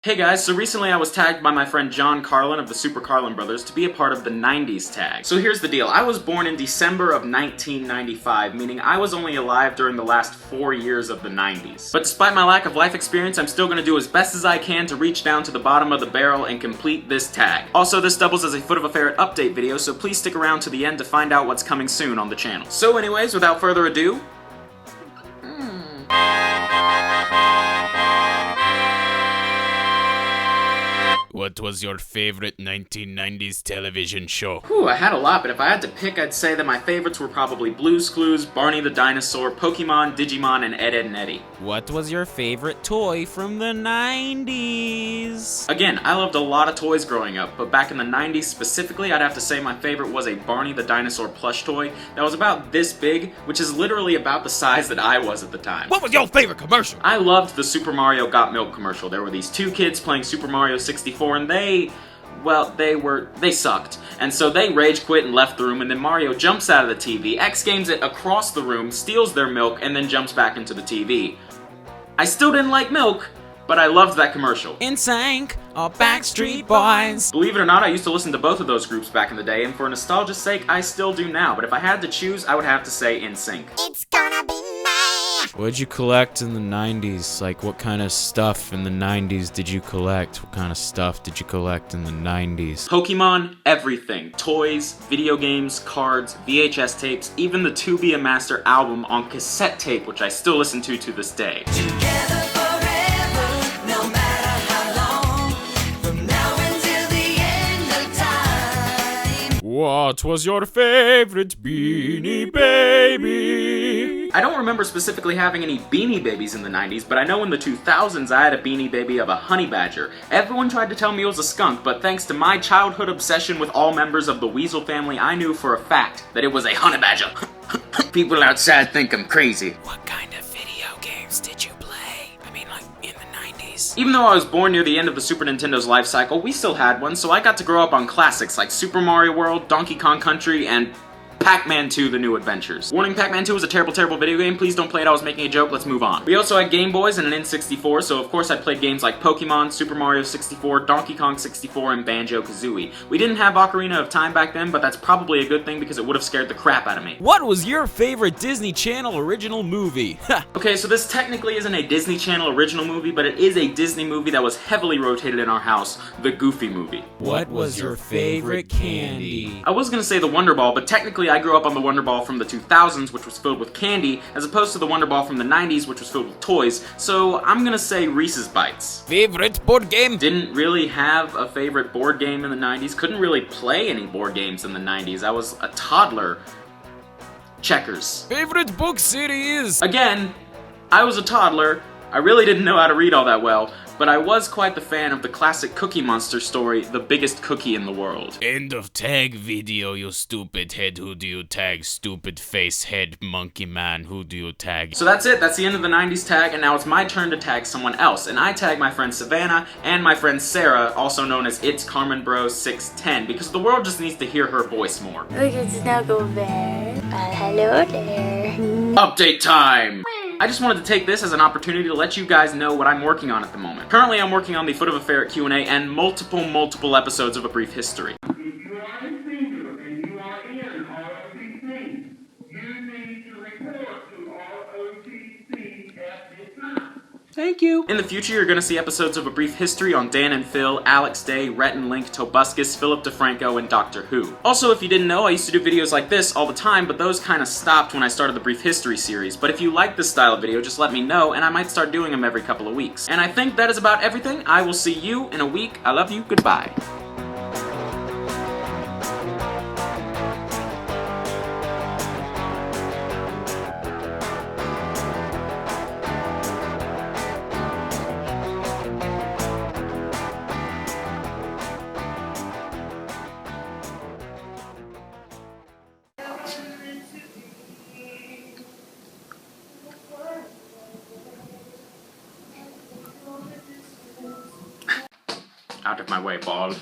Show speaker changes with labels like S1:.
S1: Hey guys, so recently I was tagged by my friend John Carlin of the Super Carlin Brothers to be a part of the 90s tag. So here's the deal, I was born in December of 1995, meaning I was only alive during the last 4 years of the 90s. But despite my lack of life experience, I'm still gonna do as best as I can to reach down to the bottom of the barrel and complete this tag. Also, this doubles as a Footofaferret update video, so please stick around to the end to find out what's coming soon on the channel. So anyways, without further ado,
S2: What was your favorite 1990s television show?
S1: I had a lot, but if I had to pick, I'd say that my favorites were probably Blue's Clues, Barney the Dinosaur, Pokemon, Digimon, and Ed, Edd n Eddy.
S2: What was your favorite toy from the 90s?
S1: Again, I loved a lot of toys growing up, but back in the 90s specifically, I'd have to say my favorite was a Barney the Dinosaur plush toy that was about this big, which is literally about the size that I was at the time.
S2: What was your favorite commercial?
S1: I loved the Super Mario Got Milk commercial. There were these two kids playing Super Mario 64, and they sucked. And so they rage quit and left the room, and then Mario jumps out of the TV, X Games it across the room, steals their milk, and then jumps back into the TV. I still didn't like milk, but I loved that commercial.
S2: Insink or bakstreat boiz.
S1: Believe it or not, I used to listen to both of those groups back in the day, and for nostalgia's sake, I still do now. But if I had to choose, I would have to say insink.
S3: It's gonna be nice.
S2: What'd you collect in the 90s? Like, what kind of stuff in the 90s did you collect? What kind of stuff did you collect in the 90s?
S1: Pokemon, everything. Toys, video games, cards, VHS tapes, even the To Be a Master album on cassette tape, which I still listen to this day.
S3: Together forever, no matter how long, from now until the end of time.
S2: What was your favorite Beanie Baby?
S1: I don't remember specifically having any Beanie Babies in the 90s, but I know in the 2000s I had a Beanie Baby of a honey badger. Everyone tried to tell me it was a skunk, but thanks to my childhood obsession with all members of the Weasel family, I knew for a fact that it was a honey badger. People outside think I'm crazy.
S2: What kind of video games did you play? I mean, like, in the 90s?
S1: Even though I was born near the end of the Super Nintendo's life cycle, we still had one, so I got to grow up on classics like Super Mario World, Donkey Kong Country, and Pac-Man 2: The New Adventures. Warning, Pac-Man 2 was a terrible, terrible video game. Please don't play it. I was making a joke. Let's move on. We also had Game Boys and an N64, so of course I played games like Pokemon, Super Mario 64, Donkey Kong 64, and Banjo-Kazooie. We didn't have Ocarina of Time back then, but that's probably a good thing because it would have scared the crap out of me.
S2: What was your favorite Disney Channel original movie?
S1: Okay, so this technically isn't a Disney Channel original movie, but it is a Disney movie that was heavily rotated in our house, the Goofy movie.
S2: What was your favorite candy?
S1: I was gonna say the Wonder Ball, but technically I grew up on the Wonder Ball from the 2000s, which was filled with candy, as opposed to the Wonder Ball from the 90s, which was filled with toys, so I'm gonna say Reese's Bites.
S2: Favorite board game?
S1: Didn't really have a favorite board game in the 90s, couldn't really play any board games in the 90s, I was a toddler. Checkers.
S2: Favorite book series?
S1: Again, I was a toddler, I really didn't know how to read all that well, but I was quite the fan of the classic Cookie Monster story, The Biggest Cookie in the World.
S2: End of tag video, you stupid head. Who do you tag? Stupid face head monkey man. Who do you tag?
S1: So that's it, that's the end of the 90s tag, and now it's my turn to tag someone else. And I tag my friend Savannah and my friend Sarah, also known as It's Carmen Bro 610, because the world just needs to hear her voice more.
S4: Look at Snuggle Bear. Hello there.
S1: Update time! I just wanted to take this as an opportunity to let you guys know what I'm working on at the moment. Currently, I'm working on the Footofaferret Q&A and multiple episodes of A Brief History.
S5: If you are a singer and you are in ROTC, you need to report to ROTC at this time.
S1: Thank you. In the future, you're gonna see episodes of A Brief History on Dan and Phil, Alex Day, Rhett&Link, Tobuscus, Philip DeFranco, and Doctor Who. Also, if you didn't know, I used to do videos like this all the time, but those kind of stopped when I started the Brief History series. But if you like this style of video, just let me know, and I might start doing them every couple of weeks. And I think that is about everything. I will see you in a week. I love you. Goodbye. Out of my way, bald.